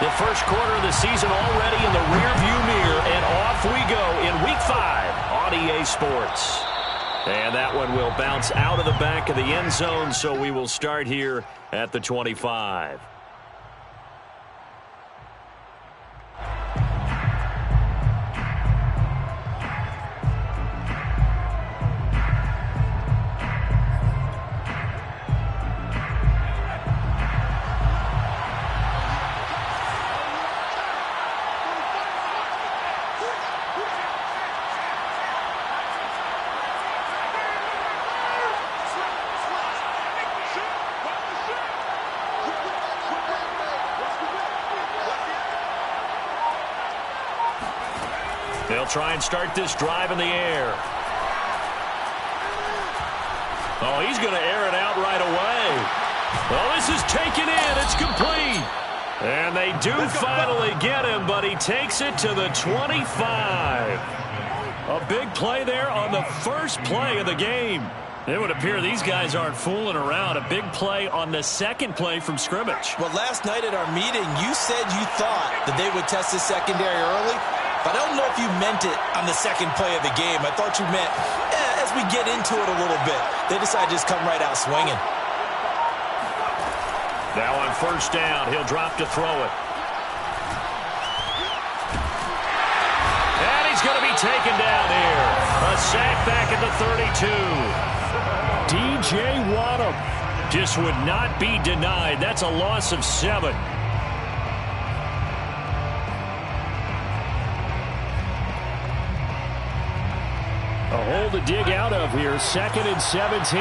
The first quarter of the season already in the rearview mirror, and off we go in Week 5 on EA Sports. And that one will bounce out of the back of the end zone, so we will start here at the 25. They'll try and start this drive in the air. Oh, he's going to air it out right away. Well, this is taken in. It's complete. And they do finally get him, but he takes it to the 25. A big play there on the first play of the game. It would appear these guys aren't fooling around. A big play on the second play from scrimmage. Well, last night at our meeting, you said you thought that they would test the secondary early. But I don't know if you meant it on the second play of the game. I thought you meant, as we get into it a little bit, they decide to just come right out swinging. Now on first down, he'll drop to throw it. And he's going to be taken down here. A sack back at the 32. DJ Waddle just would not be denied. That's a loss of 7. A hole to dig out of here. 2nd and 17.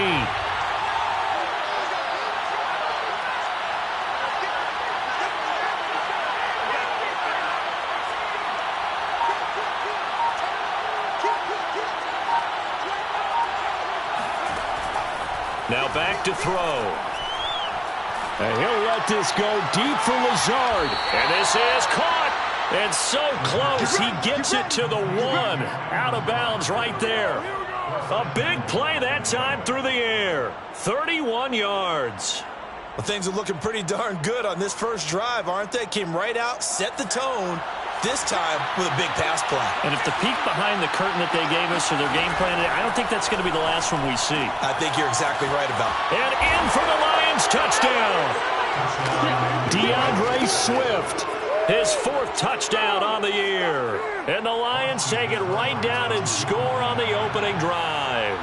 Now back to throw. And he'll let this go deep for Lazard. And this is caught. And so close, he gets it to the 1. Out of bounds right there. A big play that time through the air. 31 yards. Well, things are looking pretty darn good on this first drive, aren't they? Came right out, set the tone, this time with a big pass play. And if the peek behind the curtain that they gave us or their game plan, I don't think that's going to be the last one we see. I think you're exactly right about it. And in for the Lions touchdown. DeAndre Swift. His 4th touchdown on the year. And the Lions take it right down and score on the opening drive.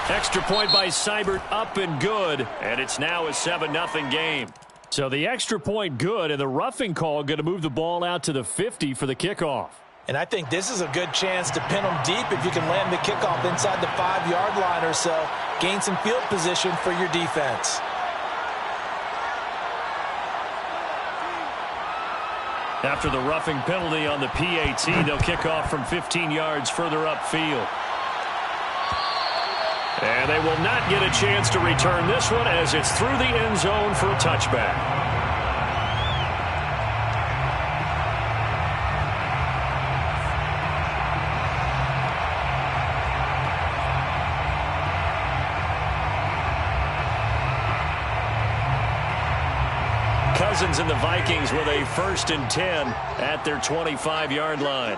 Extra point by Seibert, up and good. And it's now a 7-0 game. So the extra point good, and the roughing call going to move the ball out to the 50 for the kickoff. And I think this is a good chance to pin them deep if you can land the kickoff inside the 5-yard line or so. Gain some field position for your defense. After the roughing penalty on the PAT, they'll kick off from 15 yards further upfield. And they will not get a chance to return this one as it's through the end zone for a touchback. Cousins and the Vikings with a 1st and 10 at their 25-yard line.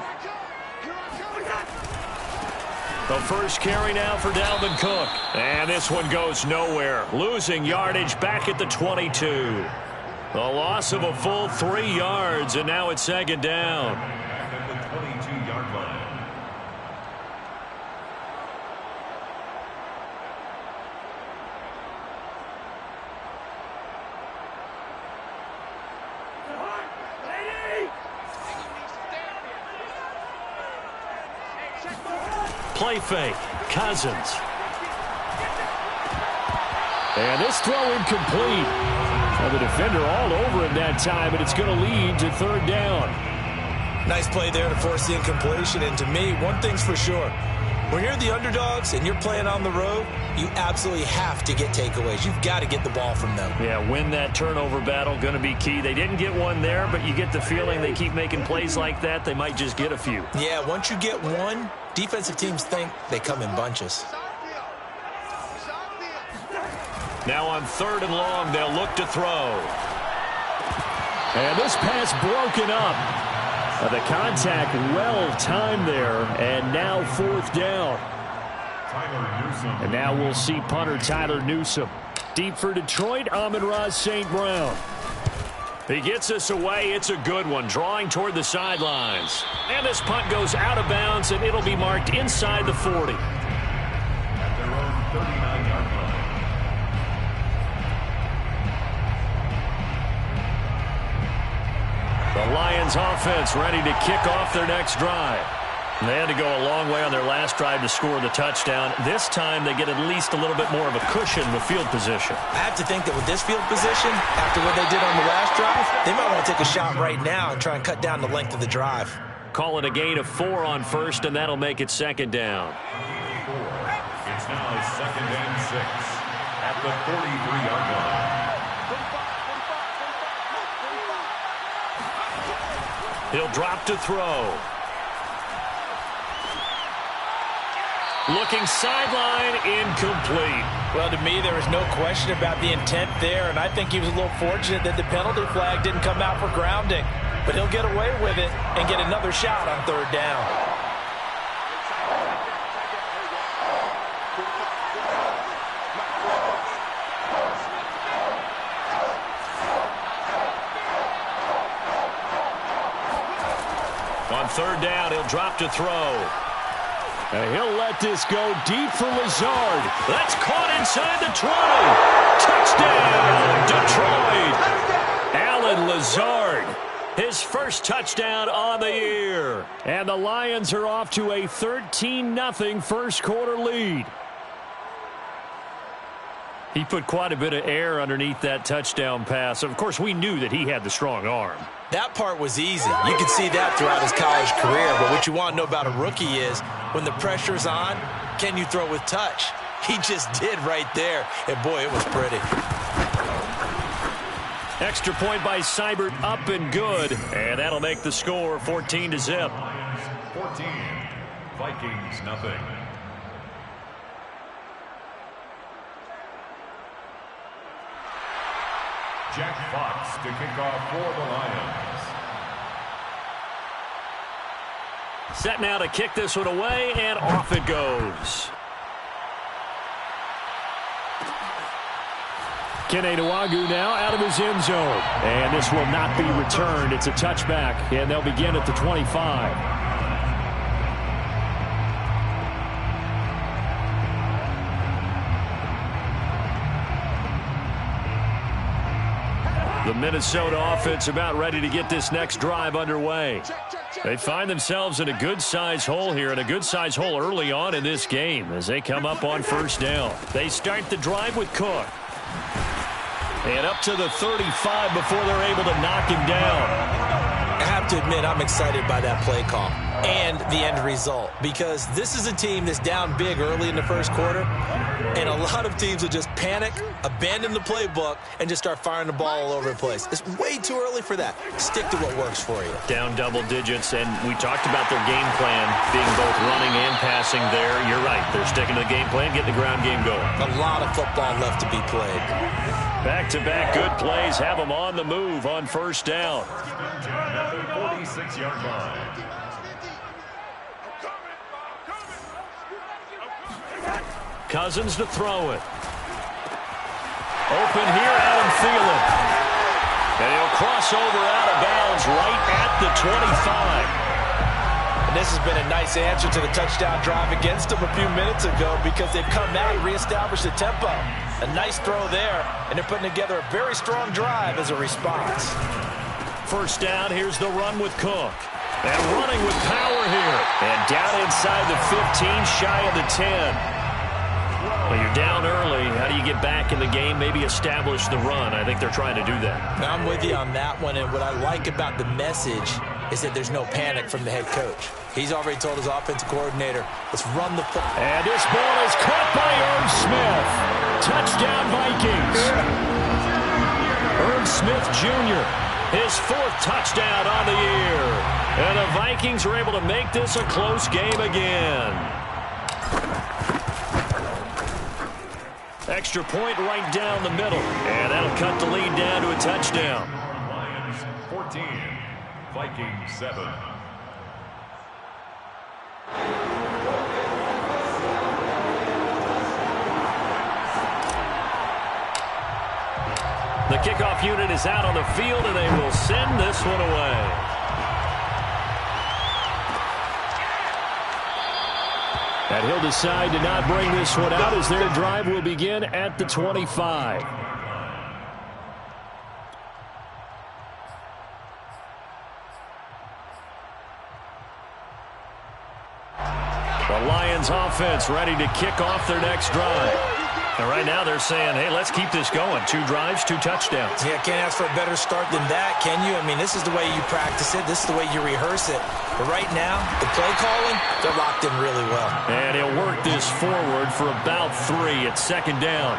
The first carry now for Dalvin Cook. And this one goes nowhere. Losing yardage back at the 22. A loss of a full 3 yards, and now it's 2nd down. At the 22-yard line. Play fake. Cousins. And this throw incomplete. Well, the defender all over him that time, and it's going to lead to 3rd down. Nice play there to force the incompletion. And to me, one thing's for sure. When you're the underdogs and you're playing on the road, you absolutely have to get takeaways. You've got to get the ball from them. Yeah, win that turnover battle, going to be key. They didn't get one there, but you get the feeling they keep making plays like that, they might just get a few. Yeah, once you get one, defensive teams think they come in bunches. Now on 3rd and long, they'll look to throw. And this pass broken up. The contact well timed there, and now 4th down. And now we'll see punter Tyler Newsome. Deep for Detroit, Amon-Ra St. Brown. He gets us away. It's a good one, drawing toward the sidelines. And this punt goes out of bounds, and it'll be marked inside the 40. At their own 39-yard line. The Lions offense ready to kick off their next drive. They had to go a long way on their last drive to score the touchdown. This time they get at least a little bit more of a cushion with field position. I have to think that with this field position, after what they did on the last drive, they might want to take a shot right now and try and cut down the length of the drive. Call it a gain of 4 on first, and that'll make it 2nd down. It's now 2nd and 6 at the 43-yard line. He'll drop to throw. Looking sideline, incomplete. Well, to me, there was no question about the intent there, and I think he was a little fortunate that the penalty flag didn't come out for grounding. But he'll get away with it and get another shot on 3rd down. On 3rd down, he'll drop to throw. And he'll let this go deep for Lazard. That's caught inside the 20. Touchdown, Detroit. Alan Lazard, his first touchdown on the year. And the Lions are off to a 13-0 first quarter lead. He put quite a bit of air underneath that touchdown pass. Of course, we knew that he had the strong arm. That part was easy. You can see that throughout his college career. But what you want to know about a rookie is when the pressure's on, can you throw with touch? He just did right there. And, boy, it was pretty. Extra point by Seibert, up and good. And that'll make the score 14-0. 14, Vikings nothing. Jack Fox to kick off for the Lions. Set now to kick this one away, and off it goes. Kene Nwagu now out of his end zone. And this will not be returned. It's a touchback, and they'll begin at the 25. The Minnesota offense about ready to get this next drive underway. They find themselves in a good-sized hole here, and a good-sized hole early on in this game as they come up on 1st down. They start the drive with Cook. And up to the 35 before they're able to knock him down. I have to admit, I'm excited by that play call and the end result, because this is a team that's down big early in the first quarter, and a lot of teams will just panic, abandon the playbook, and just start firing the ball all over the place. It's way too early for that. Stick to what works for you. Down double digits, and we talked about their game plan being both running and passing there. You're right. They're sticking to the game plan, getting the ground game going. A lot of football left to be played. Back-to-back good plays have them on the move on 1st down. At the 46-yard line. Cousins to throw it. Open here, Adam Thielen. And he'll cross over out of bounds right at the 25. And this has been a nice answer to the touchdown drive against them a few minutes ago, because they've come out and reestablished the tempo. A nice throw there, and they're putting together a very strong drive as a response. 1st down, here's the run with Cook. And running with power here. And down inside the 15, shy of the 10. Well, you're down early. How do you get back in the game, maybe establish the run? I think they're trying to do that. Now, I'm with you on that one, and what I like about the message is that there's no panic from the head coach. He's already told his offensive coordinator, let's run the football. And this ball is caught by Irv Smith. Touchdown, Vikings. Irv Smith Jr., his 4th touchdown on the year. And the Vikings are able to make this a close game again. Extra point right down the middle. And that'll cut the lead down to a touchdown. Lions Vikings 7. The kickoff unit is out on the field, and they will send this one away. And he'll decide to not bring this one out as their drive will begin at the 25. The Lions offense ready to kick off their next drive. And right now they're saying, hey, let's keep this going. 2 drives, 2 touchdowns. Yeah, can't ask for a better start than that, can you? I mean, this is the way you practice it. This is the way you rehearse it. But right now, the play calling, they're locked in really well. And he'll work this forward for about 3 at second down.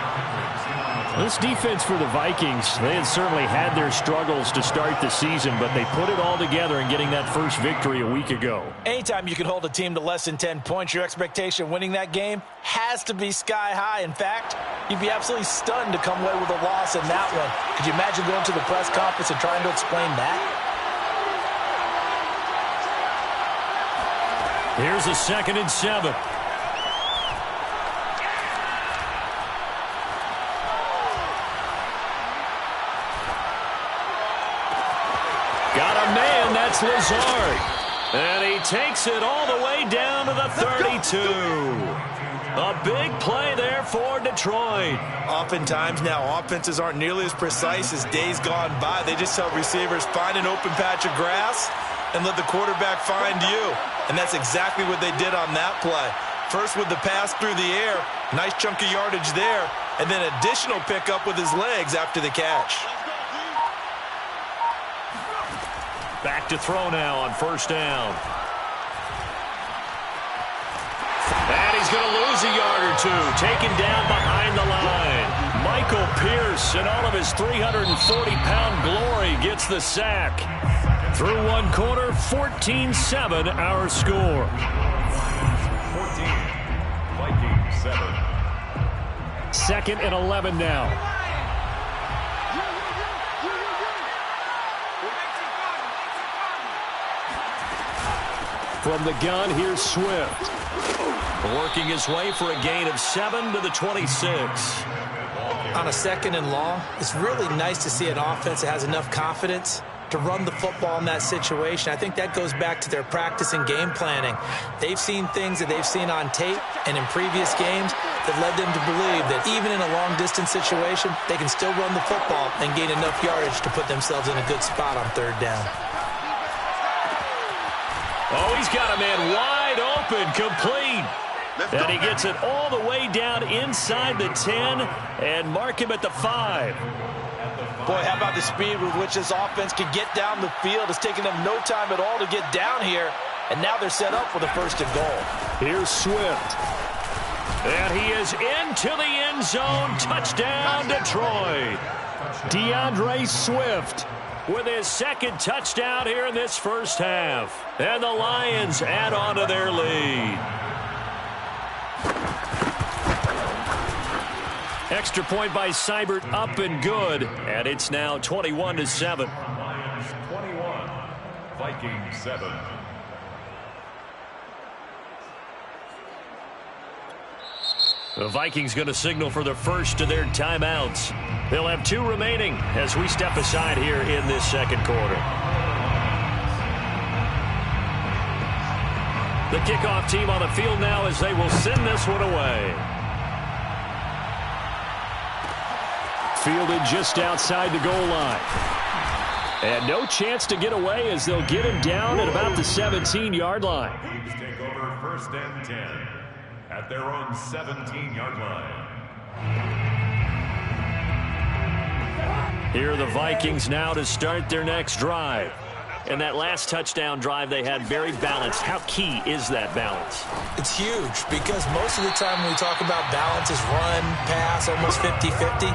This defense for the Vikings, they had certainly had their struggles to start the season, but they put it all together in getting that first victory a week ago. Anytime you can hold a team to less than 10 points, your expectation of winning that game has to be sky high. In fact, you'd be absolutely stunned to come away with a loss in that one. Could you imagine going to the press conference and trying to explain that? Here's a 2nd and 7. Got a man, that's Lazard. And he takes it all the way down to the 32. A big play there for Detroit. Oftentimes now, offenses aren't nearly as precise as days gone by. They just tell receivers, find an open patch of grass and let the quarterback find you. And that's exactly what they did on that play. First with the pass through the air, nice chunk of yardage there, and then additional pickup with his legs after the catch. Back to throw now on 1st down. And he's going to lose a yard or 2. Taken down behind the line. Michael Pierce, in all of his 340-pound glory, gets the sack. Through 1 quarter, 14-7 our score. 14. Vikings 7. 2nd and 11 now. From the gun, here's Swift. Working his way for a gain of 7 to the 26. On a 2nd and long, it's really nice to see an offense that has enough confidence to run the football in that situation. I think that goes back to their practice and game planning. They've seen things that they've seen on tape and in previous games that led them to believe that even in a long-distance situation, they can still run the football and gain enough yardage to put themselves in a good spot on 3rd down. Oh, he's got a man wide open, complete. And he gets it all the way down inside the 10 and mark him at the 5. Boy, how about the speed with which this offense can get down the field? It's taken them no time at all to get down here, and now they're set up for the 1st and goal. Here's Swift. And he is into the end zone. Touchdown, Detroit. DeAndre Swift with his 2nd touchdown here in this first half. And the Lions add on to their lead. Extra point by Seibert, up and good. And it's now 21-7. Lions 21. Vikings 7. The Vikings going to signal for the first of their timeouts. They'll have 2 remaining as we step aside here in this 2nd quarter. The kickoff team on the field now as they will send this one away. Fielded just outside the goal line. And no chance to get away as they'll get him down at about the 17-yard line. Teams take over 1st and 10 at their own 17-yard line. Here are the Vikings now to start their next drive. And that last touchdown drive they had very balanced. How key is that balance? It's huge because most of the time when we talk about balance is run, pass, almost 50-50.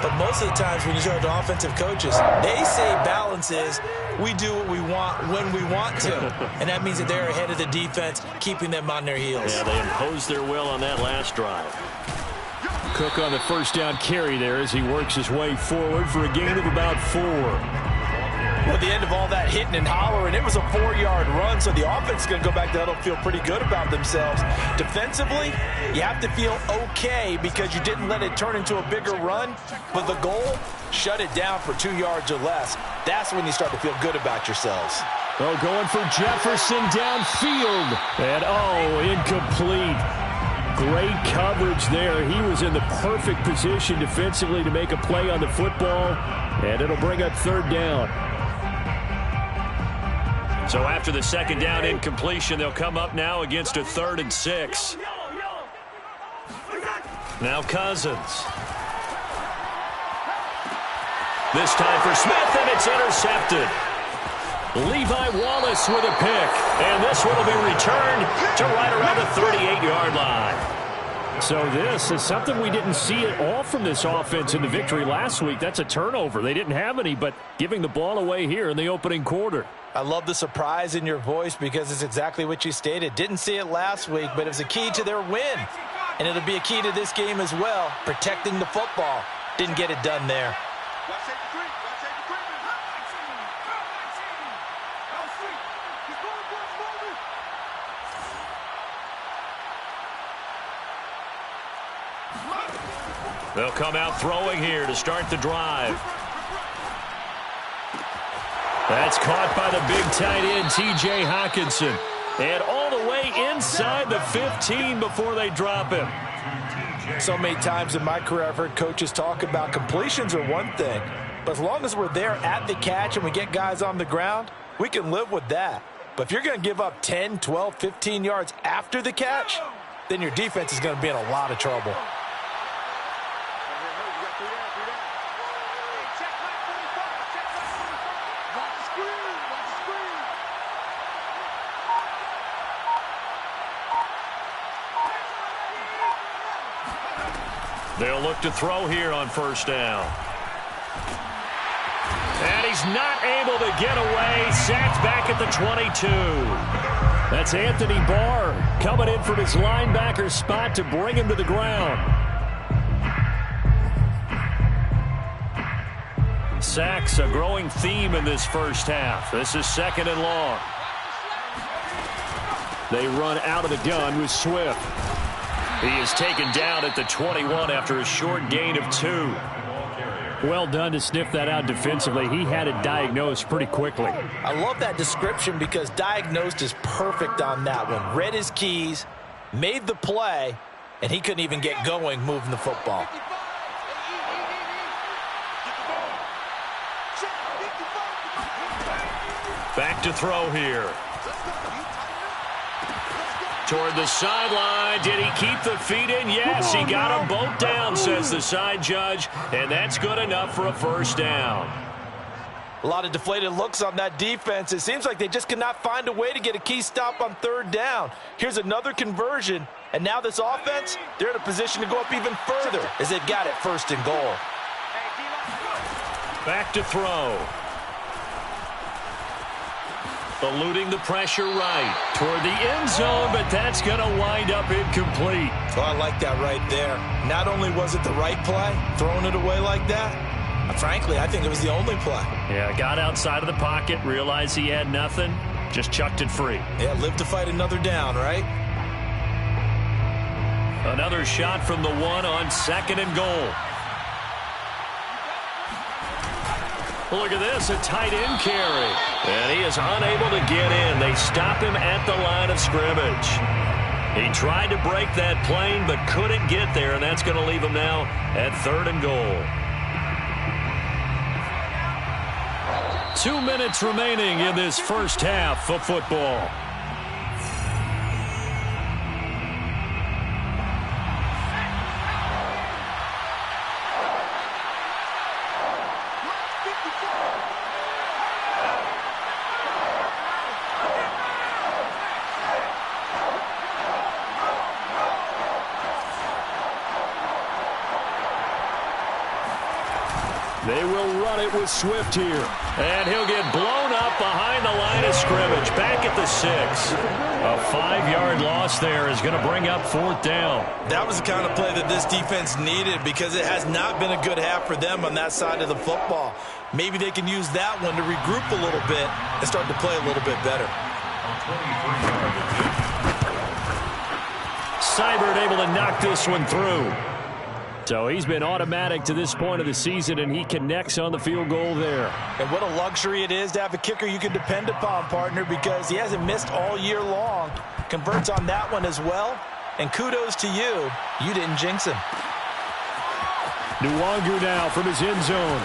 But most of the times when you talk to offensive coaches, they say balance is we do what we want when we want to. And that means that they're ahead of the defense, keeping them on their heels. Yeah, they imposed their will on that last drive. Cook on the 1st down carry there as he works his way forward for a gain of about 4. Well, at the end of all that hitting and hollering, it was a 4-yard run, so the offense is going to go back to huddle, feel pretty good about themselves. Defensively, you have to feel okay because you didn't let it turn into a bigger run, but the goal, shut it down for 2 yards or less. That's when you start to feel good about yourselves. Oh, going for Jefferson downfield. And, incomplete. Great coverage there. He was in the perfect position defensively to make a play on the football, and it'll bring up third down. So after the second down incompletion, they'll come up now against a 3rd and 6. Now Cousins. This time for Smith, and it's intercepted. Levi Wallace with a pick, and this one will be returned to right around the 38-yard line. So this is something we didn't see at all from this offense in the victory last week. That's a turnover. They didn't have any, but giving the ball away here in the opening quarter. I love the surprise in your voice because it's exactly what you stated. Didn't see it last week, but it was a key to their win. And it'll be a key to this game as well, protecting the football. Didn't get it done there. They'll come out throwing here to start the drive. That's caught by the big tight end, T.J. Hockenson. And all the way inside the 15 before they drop him. So many times in my career I've heard coaches talk about completions are one thing, but as long as we're there at the catch and we get guys on the ground, we can live with that. But if you're going to give up 10, 12, 15 yards after the catch, then your defense is going to be in a lot of trouble. They'll look to throw here on first down. And he's not able to get away. Sacked back at the 22. That's Anthony Barr coming in from his linebacker spot to bring him to the ground. Sacks a growing theme in this first half. This is 2nd and long. They run out of the gun with Swift. He is taken down at the 21 after a short gain of 2. Well done to sniff that out defensively. He had it diagnosed pretty quickly. I love that description because diagnosed is perfect on that one. Read his keys, made the play, and he couldn't even get going moving the football. Back to throw here. Toward the sideline. Did he keep the feet in? Yes, he got them both down, says the side judge, and that's good enough for a first down. A lot of deflated looks on that defense. It seems like they just cannot find a way to get a key stop on 3rd down. Here's another conversion, and now this offense, they're in a position to go up even further as they've got it 1st and goal. Back to throw. Eluding the pressure right toward the end zone, but that's going to wind up incomplete. Oh, I like that right there. Not only was it the right play, throwing it away like that, frankly, I think it was the only play. Yeah, got outside of the pocket, realized he had nothing, just chucked it free. Yeah, live to fight another down, right? Another shot from the 1 on 2nd and goal. Look at this, a tight end carry. And he is unable to get in. They stop him at the line of scrimmage. He tried to break that plane but couldn't get there, and that's going to leave him now at 3rd and goal. 2 minutes remaining in this first half of football. They will run it with Swift here. And he'll get blown up behind the line of scrimmage. Back at the 6. A 5-yard loss there is going to bring up 4th down. That was the kind of play that this defense needed because it has not been a good half for them on that side of the football. Maybe they can use that one to regroup a little bit and start to play a little bit better. Seibert able to knock this one through. So he's been automatic to this point of the season, and he connects on the field goal there. And what a luxury it is to have a kicker you can depend upon, partner, because he hasn't missed all year long. Converts on that one as well. And kudos to you. You didn't jinx him. Nwangu now from his end zone.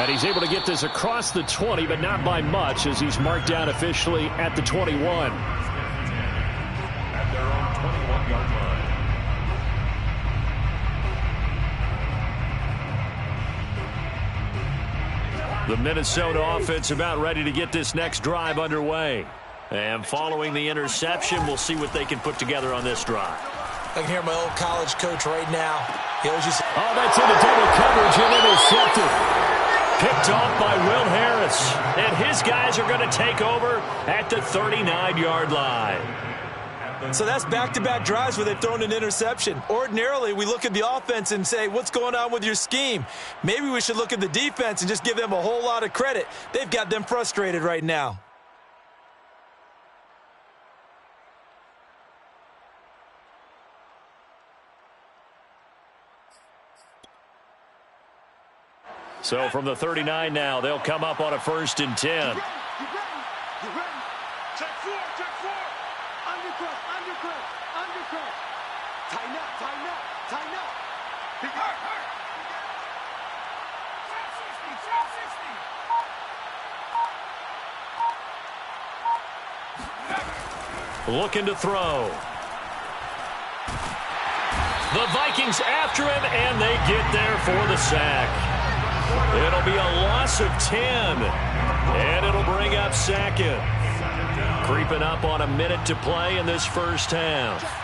And he's able to get this across the 20, but not by much, as he's marked down officially at the 21. At their own 21-yard line. The Minnesota offense about ready to get this next drive underway. And following the interception, we'll see what they can put together on this drive. I can hear my old college coach right now. He always used to... Oh, that's into double coverage and intercepted. Picked off by Will Harris. And his guys are going to take over at the 39-yard line. So that's back-to-back drives where they've thrown an interception. Ordinarily, we look at the offense and say, what's going on with your scheme? Maybe we should look at the defense and just give them a whole lot of credit. They've got them frustrated right now. So from the 39 now, they'll come up on a 1st and 10. Looking to throw. The Vikings after him, and they get there for the sack. It'll be a loss of 10, and it'll bring up 2nd. Creeping up on a minute to play in this first half.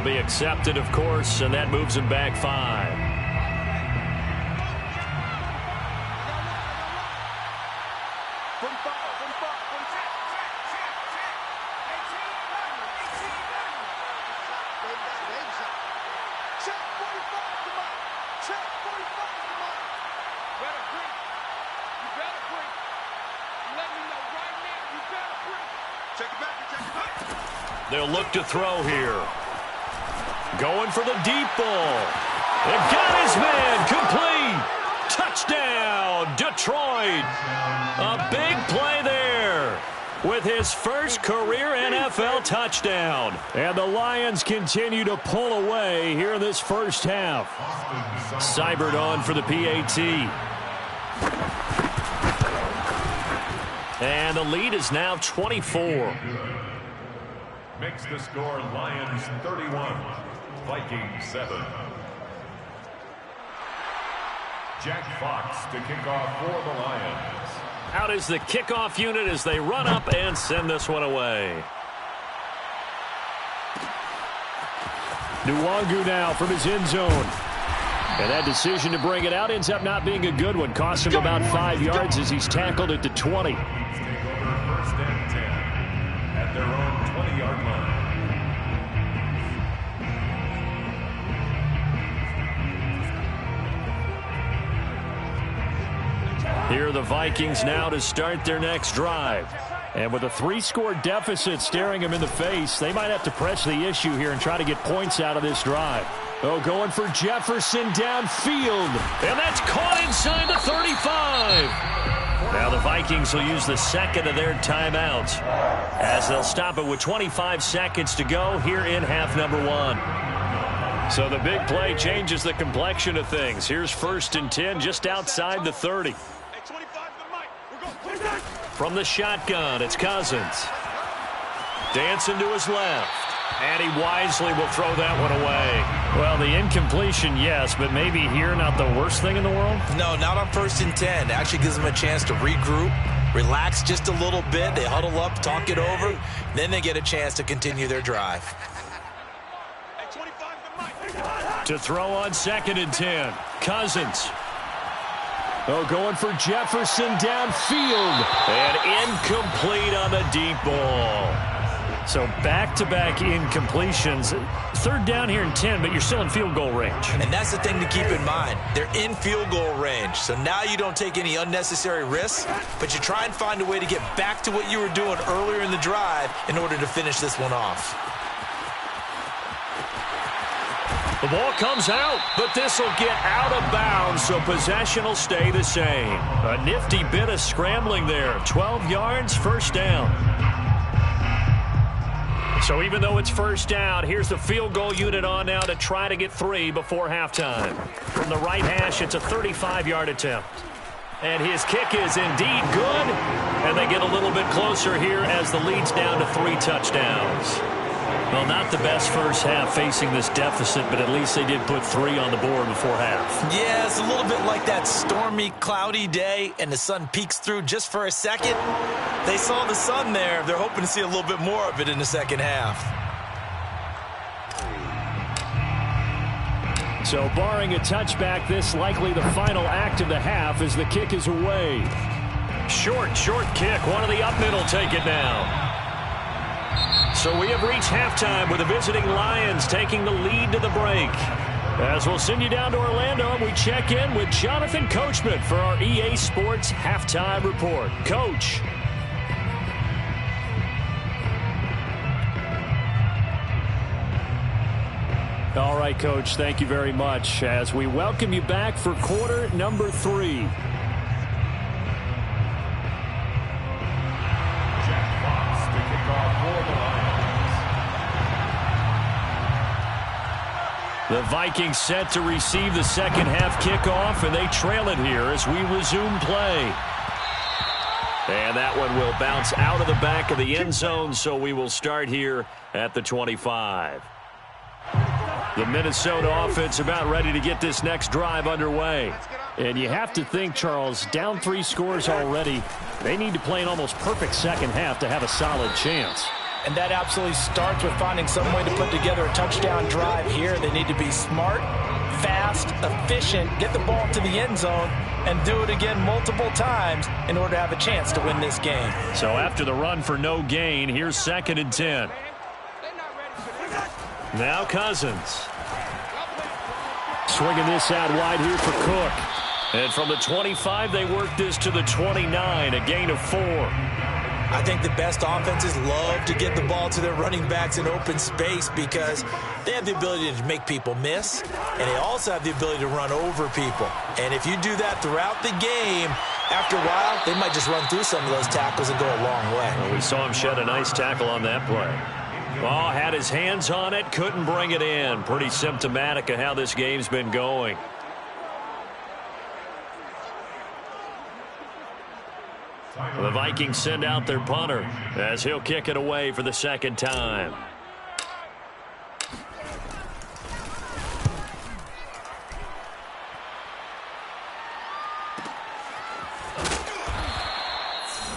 Be accepted, of course, and that moves him back 5. They'll look to throw here. Going for the deep ball. And got his man complete. Touchdown, Detroit. A big play there with his first career NFL touchdown. And the Lions continue to pull away here in this first half. Seibert on for the PAT. And the lead is now 24. Makes the score Lions 31. Vikings 7. Jack Fox to kick off for the Lions. Out is the kickoff unit as they run up and send this one away. Nwangu now from his end zone. And that decision to bring it out ends up not being a good one. Costs him about 5 yards as he's tackled at the 20. Take over 1st and 10 at their own 20-yard line. Here are the Vikings now to start their next drive. And with a 3-score deficit staring them in the face, they might have to press the issue here and try to get points out of this drive. Oh, going for Jefferson downfield. And that's caught inside the 35. Now the Vikings will use the second of their timeouts as they'll stop it with 25 seconds to go here in half number 1. So the big play changes the complexion of things. Here's 1st and 10 just outside the 30. From the shotgun, it's Cousins. Dancing to his left. And he wisely will throw that one away. Well, the incompletion, yes, but maybe here not the worst thing in the world? No, not on 1st and 10. Actually gives them a chance to regroup, relax just a little bit. They huddle up, talk it over. Then they get a chance to continue their drive. To throw on 2nd and 10. Cousins. Oh, going for Jefferson downfield. And incomplete on the deep ball. So back-to-back incompletions. 3rd down here and 10, but you're still in field goal range. And that's the thing to keep in mind. They're in field goal range. So now you don't take any unnecessary risks, but you try and find a way to get back to what you were doing earlier in the drive in order to finish this one off. The ball comes out, but this will get out of bounds, so possession will stay the same. A nifty bit of scrambling there. 12 yards, 1st down. So even though it's 1st down, here's the field goal unit on now to try to get 3 before halftime. From the right hash, it's a 35-yard attempt. And his kick is indeed good, and they get a little bit closer here as the lead's down to 3 touchdowns. Well, not the best first half facing this deficit, but at least they did put 3 on the board before half. Yeah, it's a little bit like that stormy, cloudy day, and the sun peeks through just for a second. They saw the sun there. They're hoping to see a little bit more of it in the second half. So barring a touchback, this likely the final act of the half as the kick is away. Short kick. One of the up middle take it now. So we have reached halftime with the visiting Lions taking the lead to the break. As we'll send you down to Orlando, we check in with Jonathan Coachman for our EA Sports Halftime Report. Coach. All right, Coach, thank you very much as we welcome you back for quarter number 3. The Vikings set to receive the second half kickoff, and they trail it here as we resume play. And that one will bounce out of the back of the end zone, so we will start here at the 25. The Minnesota offense about ready to get this next drive underway. And you have to think, Charles, down 3 scores already. They need to play an almost perfect second half to have a solid chance. And that absolutely starts with finding some way to put together a touchdown drive here. They need to be smart, fast, efficient, get the ball to the end zone, and do it again multiple times in order to have a chance to win this game. So after the run for no gain, here's 2nd and 10. Now Cousins. Swinging this out wide here for Cook. And from the 25, they work this to the 29, a gain of 4. I think the best offenses love to get the ball to their running backs in open space because they have the ability to make people miss, and they also have the ability to run over people. And if you do that throughout the game, after a while, they might just run through some of those tackles and go a long way. Well, we saw him shed a nice tackle on that play. Oh, had his hands on it, couldn't bring it in. Pretty symptomatic of how this game's been going. The Vikings send out their punter as he'll kick it away for the second time.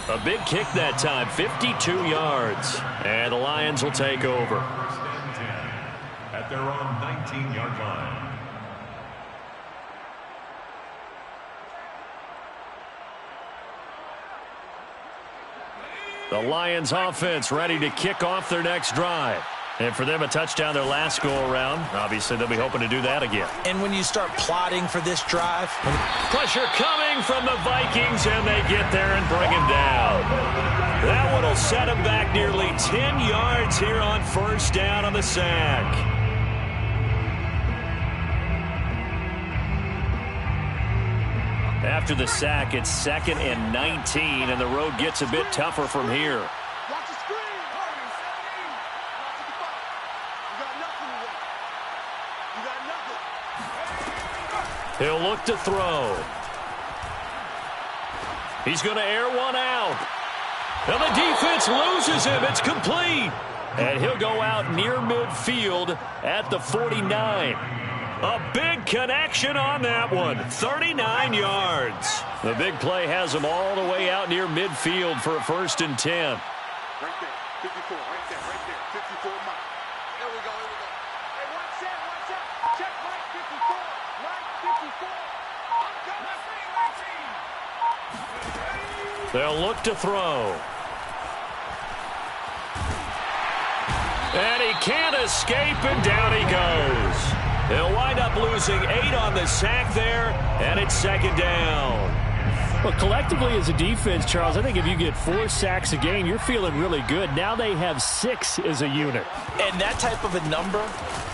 A big kick that time, 52 yards. And the Lions will take over. At their own 19-yard line. The Lions offense ready to kick off their next drive. And for them, a touchdown their last go-around. Obviously, they'll be hoping to do that again. And when you start plotting for this drive, pressure coming from the Vikings, and they get there and bring him down. That one will set him back nearly 10 yards here on 1st down on the sack. After the sack, it's 2nd and 19, and the road gets a bit tougher from here. He'll look to throw. He's going to air one out. And the defense loses him. It's complete. And he'll go out near midfield at the 49. A big connection on that one. 39 yards. The big play has him all the way out near midfield for a 1st and 10. Right there. 54. Right there. 54 miles. Here we go. Hey, watch that. Check Mike 54. Mike 54. I'm coming. They'll look to throw. And he can't escape, and down he goes. They'll wind up losing 8 on the sack there, and it's 2nd down. Well, collectively as a defense, Charles, I think if you get 4 sacks a game, you're feeling really good. Now they have 6 as a unit. And that type of a number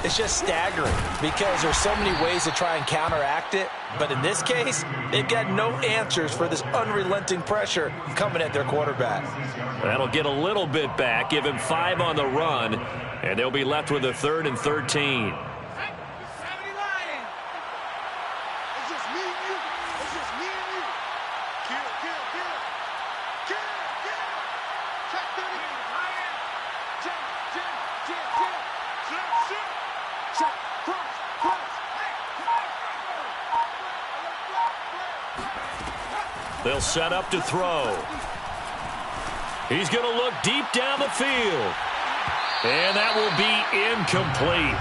is just staggering because there's so many ways to try and counteract it. But in this case, they've got no answers for this unrelenting pressure coming at their quarterback. That'll get a little bit back, give him 5 on the run, and they'll be left with a 3rd and 13. They'll set up to throw. He's going to look deep down the field. And that will be incomplete.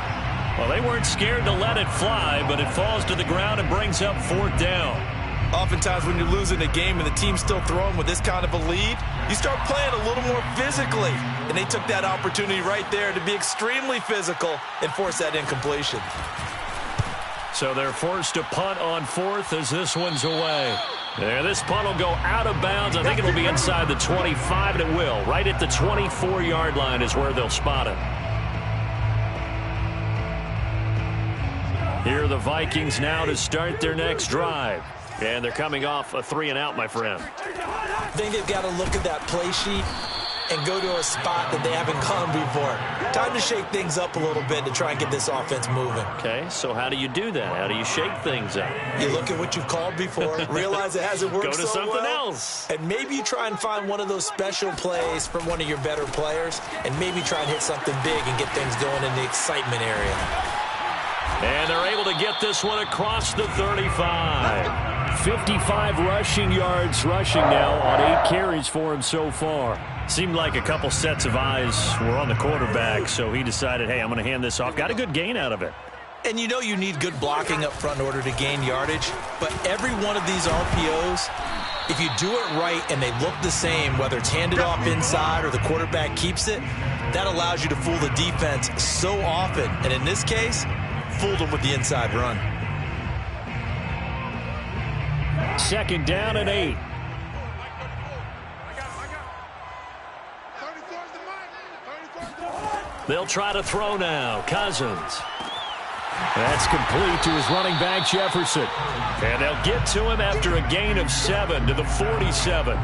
Well, they weren't scared to let it fly, but it falls to the ground and brings up 4th down. Oftentimes when you're losing a game and the team's still throwing with this kind of a lead, you start playing a little more physically. And they took that opportunity right there to be extremely physical and force that incompletion. So they're forced to punt on 4th as this one's away. There, this punt will go out of bounds. I think it'll be inside the 25, and it will. Right at the 24-yard line is where they'll spot it. Here are the Vikings now to start their next drive. And they're coming off a 3-and-out, my friend. I think they've got to look at that play sheet and go to a spot that they haven't gone before. Time to shake things up a little bit to try and get this offense moving. Okay, so how do you do that? How do you shake things up? You look at what you've called before, realize it hasn't worked Go to so something well, else. and maybe you try and find one of those special plays from one of your better players, and maybe try and hit something big and get things going in the excitement area. And they're able to get this one across the 35. 55 rushing yards rushing now on 8 carries for him so far. Seemed like a couple sets of eyes were on the quarterback, so he decided, hey, I'm going to hand this off. Got a good gain out of it. And you know you need good blocking up front in order to gain yardage, but every one of these RPOs, if you do it right and they look the same, whether it's handed off inside or the quarterback keeps it, that allows you to fool the defense so often. And in this case, fooled them with the inside run. 2nd down and 8. They'll try to throw now. Cousins. That's complete to his running back, Jefferson. And they'll get to him after a gain of 7 to the 47.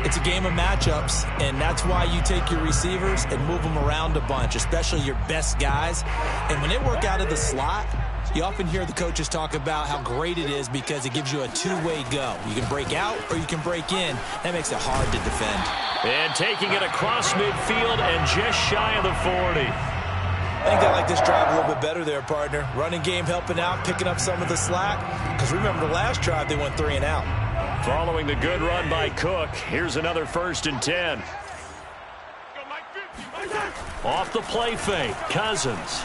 It's a game of matchups, and that's why you take your receivers and move them around a bunch, especially your best guys. And when they work out of the slot, you often hear the coaches talk about how great it is because it gives you a two-way go. You can break out or you can break in. That makes it hard to defend. And taking it across midfield and just shy of the 40. I think they like this drive a little bit better there, partner. Running game helping out, picking up some of the slack. Because remember the last drive, they went 3-and-out. Following the good run by Cook, here's another 1st and 10. Off the play fake, Cousins.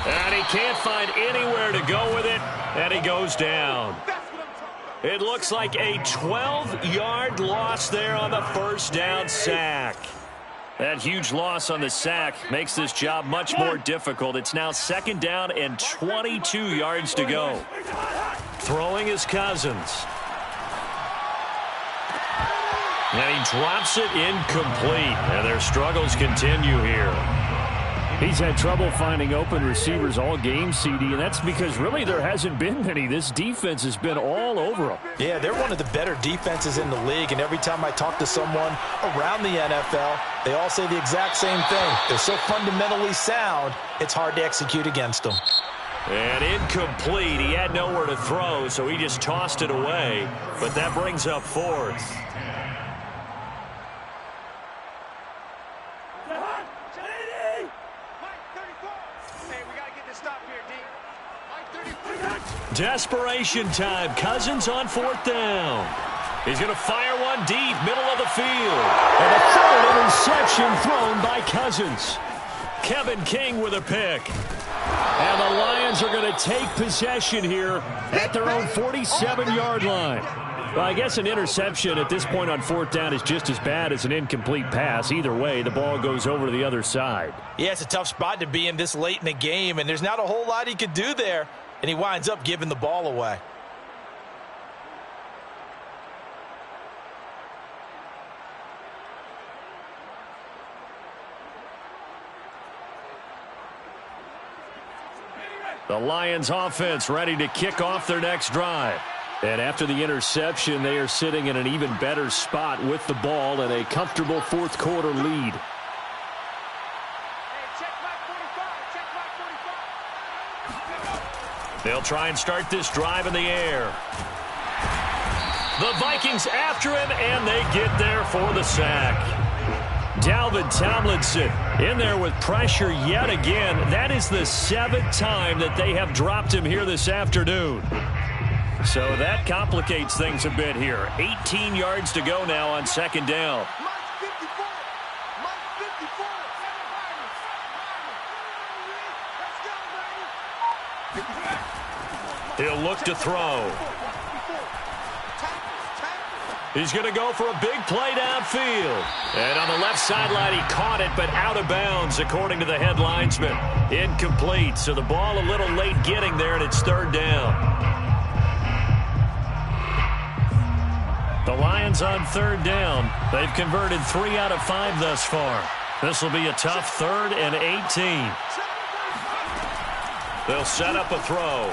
And he can't find anywhere to go with it, and he goes down. It looks like a 12-yard loss there on the 1st down sack. That huge loss on the sack makes this job much more difficult. It's now 2nd down and 22 yards to go. Throwing is Cousins. And he drops it incomplete. And their struggles continue here. He's had trouble finding open receivers all game, CD, and that's because really there hasn't been many. This defense has been all over them. Yeah, they're one of the better defenses in the league, and every time I talk to someone around the NFL, they all say the exact same thing. They're so fundamentally sound, it's hard to execute against them. And incomplete. He had nowhere to throw, so he just tossed it away. But that brings up fourth. Desperation time. Cousins on fourth down. He's going to fire one deep, middle of the field. And a third interception thrown by Cousins. Kevin King with a pick. And the Lions are going to take possession here at their own 47-yard line. Well, I guess an interception at this point on fourth down is just as bad as an incomplete pass. Either way, the ball goes over to the other side. Yeah, it's a tough spot to be in this late in the game, and there's not a whole lot he could do there. And he winds up giving the ball away. The Lions offense ready to kick off their next drive. And after the interception, they are sitting in an even better spot with the ball and a comfortable fourth quarter lead. They'll try and start this drive in the air. The Vikings after him, and they get there for the sack. Dalvin Tomlinson in there with pressure yet again. That is the 7th time that they have dropped him here this afternoon. So that complicates things a bit here. 18 yards to go now on second down. He'll look to throw. He's going to go for a big play downfield. And on the left sideline, he caught it, but out of bounds, according to the head linesman. Incomplete, so the ball a little late getting there, and it's third down. The Lions on third down. They've converted 3 out of 5 thus far. This will be a tough 3rd and 18. They'll set up a throw.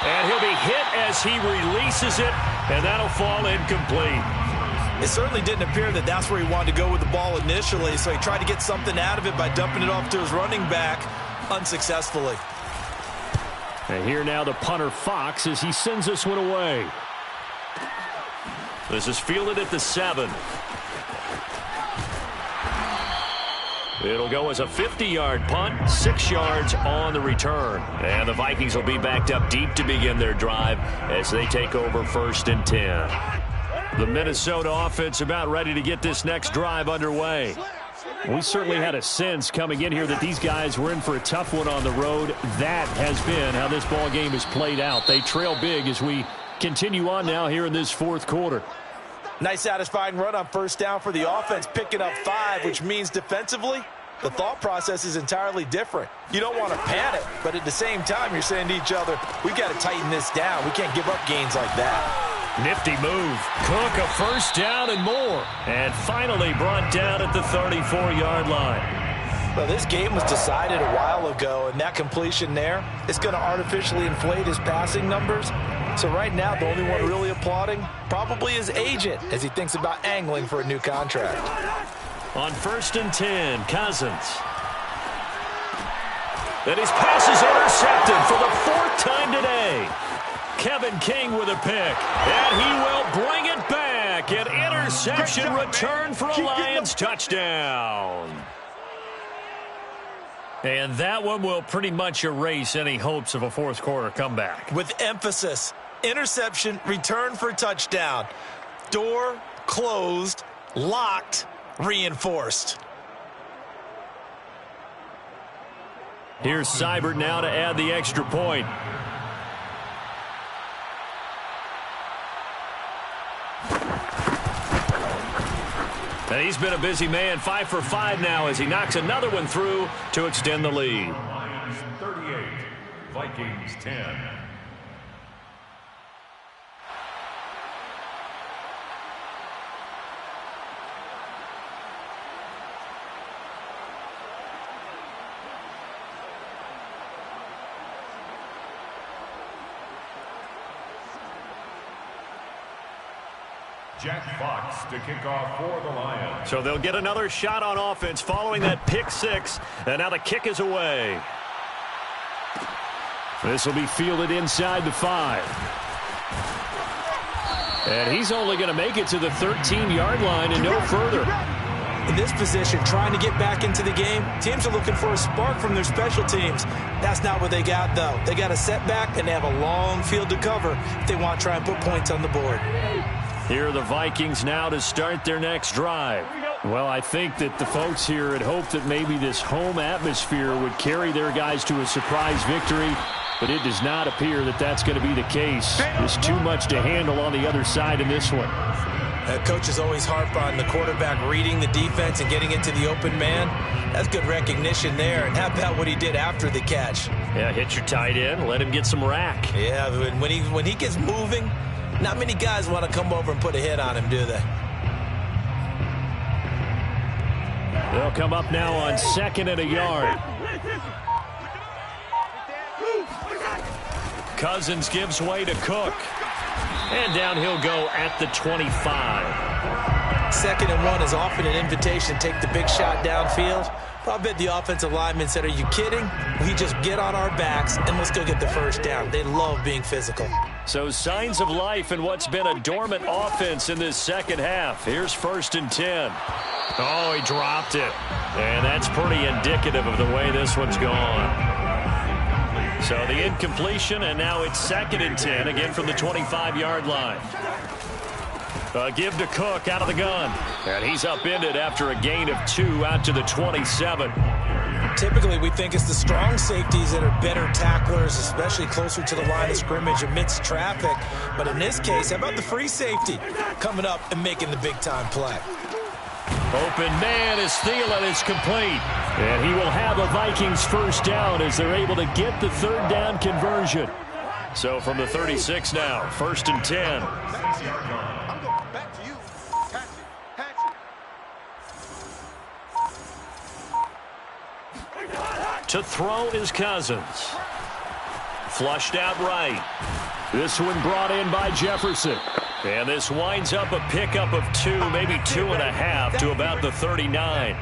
And he'll be hit as he releases it, and that'll fall incomplete. It certainly didn't appear that that's where he wanted to go with the ball initially, so he tried to get something out of it by dumping it off to his running back unsuccessfully. And here now the punter Fox as he sends this one away. This is fielded at the 7. It'll go as a 50-yard punt, 6 yards on the return. And the Vikings will be backed up deep to begin their drive as they take over 1st and 10. The Minnesota offense about ready to get this next drive underway. We certainly had a sense coming in here that these guys were in for a tough one on the road. That has been how this ball game has played out. They trail big as we continue on now here in this 4th quarter. Nice satisfying run on first down for the offense, picking up 5, which means defensively, the thought process is entirely different. You don't want to panic, but at the same time, you're saying to each other, we've got to tighten this down. We can't give up gains like that. Nifty move. Cook a first down and more. And finally brought down at the 34-yard line. Well, this game was decided a while ago, and that completion there is going to artificially inflate his passing numbers. So right now, the only one really applauding probably his agent as he thinks about angling for a new contract. On 1st and 10, Cousins. And his pass is intercepted for the 4th time today. Kevin King with a pick. And he will bring it back. An interception return for a Lions touchdown. And that one will pretty much erase any hopes of a 4th quarter comeback. With emphasis, interception, return for touchdown. Door closed, locked, reinforced. Here's Seibert now to add the extra point. And he's been a busy man, 5 for 5 now as he knocks another one through to extend the lead. Lions 38, Vikings 10. Jack Fox to kick off for the Lions. So they'll get another shot on offense following that pick 6, and now the kick is away. This will be fielded inside the 5. And he's only going to make it to the 13-yard line and no further. In this position, trying to get back into the game, teams are looking for a spark from their special teams. That's not what they got, though. They got a setback, and they have a long field to cover if they want to try and put points on the board. Here are the Vikings now to start their next drive. Well, I think that the folks here had hoped that maybe this home atmosphere would carry their guys to a surprise victory, but it does not appear that that's going to be the case. There's too much to handle on the other side in this one. Coaches always harp on the quarterback reading the defense and getting it to the open man. That's good recognition there. And how about what he did after the catch? Yeah, hit your tight end, let him get some rack. Yeah, when he gets moving, not many guys want to come over and put a hit on him, do they? They'll come up now on 2nd and a yard. Cousins gives way to Cook. And down he'll go at the 25. 2nd and 1 is often an invitation to take the big shot downfield. But I bet the offensive lineman said, are you kidding? We just get on our backs and let's go get the first down. They love being physical. So signs of life in what's been a dormant offense in this second half. Here's 1st and 10. Oh, he dropped it. And that's pretty indicative of the way this one's gone. So the incompletion, and now it's 2nd and 10, again from the 25-yard line. Give to Cook out of the gun. And he's upended after a gain of 2 out to the 27. Typically, we think it's the strong safeties that are better tacklers, especially closer to the line of scrimmage amidst traffic. But in this case, how about the free safety coming up and making the big-time play? Open man is Thielen. It's complete. And he will have a Vikings first down as they're able to get the 3rd down conversion. So from the 36 now, 1st and 10. I'm going back to you. Hatch it. To throw is Cousins. Flushed out right. This one brought in by Jefferson. And this winds up a pickup of 2, maybe 2.5 to about the 39.